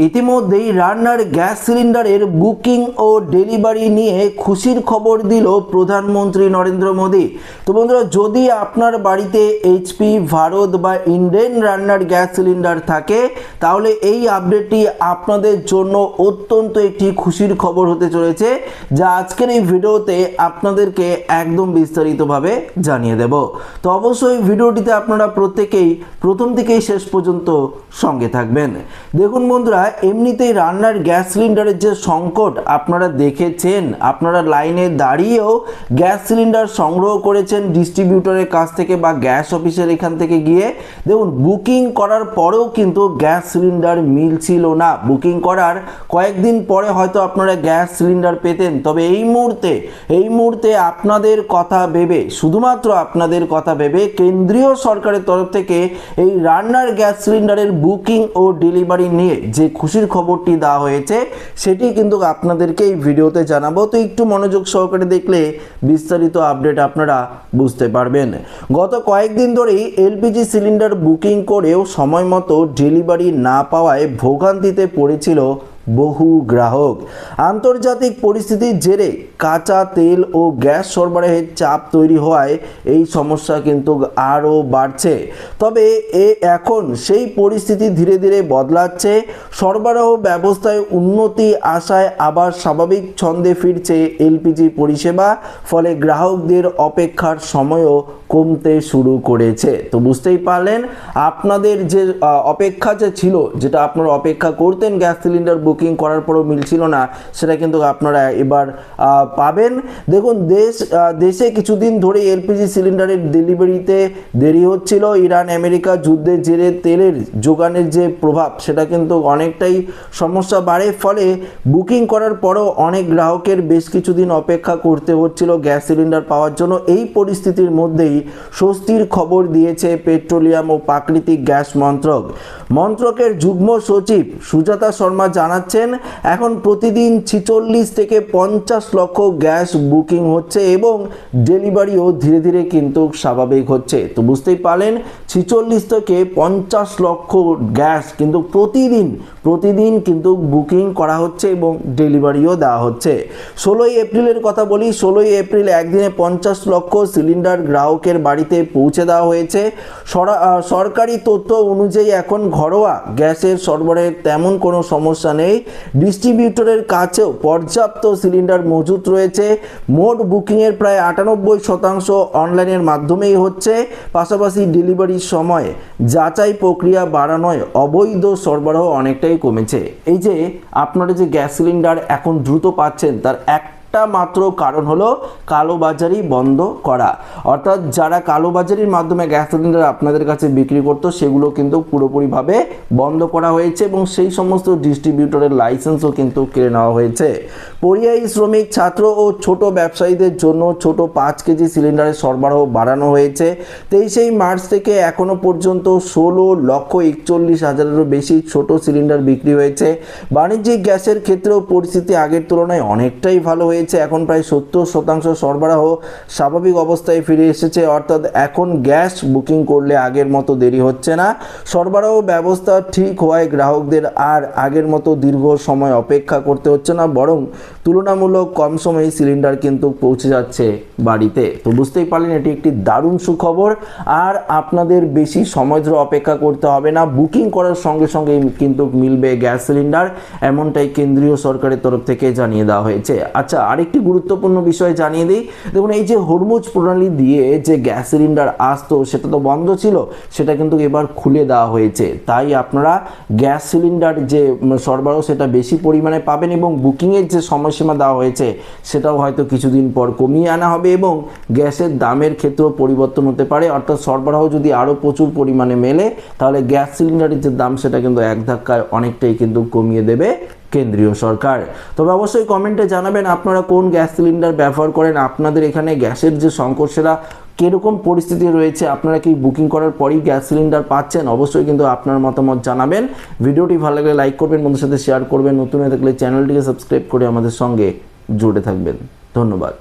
ইতিমধ্যেই রান্নার গ্যাস সিলিন্ডারের বুকিং ও ডেলিভারি নিয়ে খুশির খবর দিল প্রধানমন্ত্রী নরেন্দ্র মোদী। তো বন্ধুরা, যদি আপনার বাড়িতে এইচপি, ভারত বা ইন্ডেন রান্নার গ্যাস সিলিন্ডার থাকে তাহলে এই আপডেটটি আপনাদের জন্য অত্যন্ত একটি খুশির খবর হতে চলেছে, যা আজকের এই ভিডিওতে আপনাদেরকে একদম বিস্তারিতভাবে জানিয়ে দেব। তো অবশ্যই ভিডিওটিতে আপনারা প্রত্যেকেই প্রথম থেকেই শেষ পর্যন্ত সঙ্গে থাকবেন। দেখুন বন্ধুরা, এমনিতেই রান্নার গ্যাস সিলিন্ডারের যে সংকট আপনারা দেখেছেন, আপনারা লাইনে দাঁড়িয়েও গ্যাস সিলিন্ডার সংগ্রহ করেছেন ডিস্ট্রিবিউটরের কাছ থেকে বা গ্যাস অফিসের এখান থেকে গিয়ে। দেখুন, বুকিং করার পরেও কিন্তু গ্যাস সিলিন্ডার মিলছিল না। বুকিং করার কয়েকদিন পরে হয়তো আপনারা গ্যাস সিলিন্ডার পেতেন, তবে এই মুহূর্তে আপনাদের কথা ভেবে, শুধুমাত্র আপনাদের কথা ভেবে কেন্দ্রীয় সরকারের তরফ থেকে এই রান্নার গ্যাস সিলিন্ডারের বুকিং ও ডেলিভারি নিয়ে যে খুশির খবরটি দেওয়া হয়েছে সেটি কিন্তু আপনাদেরকে এই ভিডিওতে জানাবো। তো একটু মনোযোগ সহকারে দেখলে বিস্তারিত আপডেট আপনারা বুঝতে পারবেন। গত কয়েকদিন ধরেই এলপিজি সিলিন্ডার বুকিং করেও সময় মতো ডেলিভারি না পাওয়ায় ভোগান্তিতে পড়েছিল বহু গ্রাহক। আন্তর্জাতিক পরিস্থিতির জেরে কাঁচা তেল ও গ্যাস সরবরাহের চাপ তৈরি হওয়ায় এই সমস্যা কিন্তু আরও বাড়ছে। তবে এখন সেই পরিস্থিতি ধীরে ধীরে বদলাচ্ছে। সরবরাহ ব্যবস্থায় উন্নতি আসায় আবার স্বাভাবিক ছন্দে ফিরছে এলপিজি পরিষেবা, ফলে গ্রাহকদের অপেক্ষার সময়ও কমতে শুরু করেছে। তো বুঝতেই পারলেন, আপনাদের যে অপেক্ষা যে ছিল, যেটা আপনারা অপেক্ষা করতেন গ্যাস সিলিন্ডার বুকিং করার পরেও মিলছিল না, সেটা কিন্তু আপনারা এবার পাবেন। দেখুন, দেশে কিছুদিন ধরে এলপিজি সিলিন্ডারের ডেলিভারিতে দেরি হচ্ছিল। ইরান আমেরিকা যুদ্ধের জেরে তেলের যোগানের যে প্রভাব, সেটা কিন্তু অনেকটাই সমস্যা বাড়ে। ফলে বুকিং করার পরেও অনেক গ্রাহকের বেশ কিছুদিন অপেক্ষা করতে হচ্ছিল গ্যাস সিলিন্ডার পাওয়ার জন্য। এই পরিস্থিতির মধ্যেই স্বস্তির খবর দিয়েছে পেট্রোলিয়াম ও প্রাকৃতিক গ্যাস মন্ত্রকের যুগ্ম সচিব সুজাতা শর্মা জানাচ্ছেন, এখন প্রতিদিন 46 থেকে 50 লক্ষ গ্যাস বুকিং হচ্ছে এবং ডেলিভারিও ধীরে ধীরে কিন্তু স্বাভাবিক হচ্ছে। তো বুঝতেই পারলেন, 46 থেকে 50 লক্ষ গ্যাস কিন্তু প্রতিদিন কিন্তু বুকিং করা হচ্ছে এবং ডেলিভারিও দেওয়া হচ্ছে। 16 এপ্রিলের কথা বলি, 16 এপ্রিল একদিনে 50 লক্ষ সিলিন্ডার গ্রাহকের বাড়িতে পৌঁছে দেওয়া হয়েছে। সরকারি তথ্য অনুযায়ী এখন ঘরোয়া গ্যাসের সরবরাহের তেমন কোনো সমস্যা নেই। ডিস্ট্রিবিউটরের কাছেও পর্যাপ্ত সিলিন্ডার মজুত রয়েছে। মোট বুকিংয়ের প্রায় 98% অনলাইনের মাধ্যমেই হচ্ছে। পাশাপাশি ডেলিভারির সময় যাচাই প্রক্রিয়া বাড়ানোয় অবৈধ সরবরাহ অনেকটাই কমেছে। এই যে আপনারা যে গ্যাস সিলিন্ডার এখন দ্রুত পাচ্ছেন, তার একটা মাত্র কারণ হলো কালোবাজারি বন্ধ করা। অর্থাৎ যারা কালোবাজারির মাধ্যমে গ্যাস সিলিন্ডার আপনাদের কাছে বিক্রি করতো, সেগুলো কিন্তু পুরোপুরিভাবে বন্ধ করা হয়েছে এবং সেই সমস্ত ডিস্ট্রিবিউটরের লাইসেন্সও কিন্তু কেড়ে নেওয়া হয়েছে। পরিযায়ী শ্রমিক, ছাত্র ও ছোট ব্যবসায়ীদের জন্য ছোট 5 কেজি সিলিন্ডারের সরবরাহ বাড়ানো হয়েছে। 23 মার্চ থেকে এখনো পর্যন্ত 16,41,000-এরও বেশি ছোট সিলিন্ডার বিক্রি হয়েছে। বাণিজ্যিক গ্যাসের ক্ষেত্রেও পরিস্থিতি আগের তুলনায় অনেকটাই ভালো হয়েছে। এখন প্রায় 70% সরবরাহ স্বাভাবিক অবস্থায় ফিরে এসেছে। অর্থাৎ এখন গ্যাস বুকিং করলে আগের মতো দেরি হচ্ছে না। সরবরাহ ব্যবস্থা ঠিক হওয়ায় গ্রাহকদের আর আগের মতো দীর্ঘ সময় অপেক্ষা করতে হচ্ছে না, বরং তুলনামূলক কম সময়ে সিলিন্ডার কিন্তু পৌঁছে যাচ্ছে বাড়িতে। তো বুঝতেই পারলেন, এটি একটি দারুণ সুখবর। আর আপনাদের বেশি সময় ধরে অপেক্ষা করতে হবে না, বুকিং করার সঙ্গে সঙ্গে কিন্তু মিলবে গ্যাস সিলিন্ডার, এমনটাই কেন্দ্রীয় সরকারের তরফ থেকে জানিয়ে দেওয়া হয়েছে। আচ্ছা, আরেকটি গুরুত্বপূর্ণ বিষয় জানিয়ে দিই। দেখুন, এই যে হরমুজ প্রণালী দিয়ে যে গ্যাস সিলিন্ডার আসতো, সেটা তো বন্ধ ছিল, সেটা কিন্তু এবার খুলে দেওয়া হয়েছে। তাই আপনারা গ্যাস সিলিন্ডার যে সরবরাহ সেটা বেশি পরিমাণে পাবেন এবং বুকিংয়ের যে সময়সীমা দেওয়া হয়েছে সেটাও হয়তো কিছুদিন পর কমিয়ে আনা হবে এবং গ্যাসের দামের ক্ষেত্রেও পরিবর্তন হতে পারে। অর্থাৎ সরবরাহ যদি আরও প্রচুর পরিমাণে মেলে, তাহলে গ্যাস সিলিন্ডারের যে দাম সেটা কিন্তু এক ধাক্কায় অনেকটাই কিন্তু কমিয়ে দেবে কেন্দ্রীয় সরকার। তবে অবশ্যই কমেন্টে জানাবেন আপনারা কোন গ্যাস সিলিন্ডার ব্যবহার করেন, আপনাদের এখানে গ্যাসের যে সংকট সেটা কীরকম পরিস্থিতি রয়েছে, আপনারা কি বুকিং করার পরই গ্যাস সিলিন্ডার পাচ্ছেন? অবশ্যই কিন্তু আপনার মতামত জানাবেন। ভিডিওটি ভালো লাগলে লাইক করবেন, বন্ধুদের সাথে শেয়ার করবেন, নতুন হয়ে থাকলে চ্যানেলটিকে সাবস্ক্রাইব করে আমাদের সঙ্গে জুড়ে থাকবেন। ধন্যবাদ।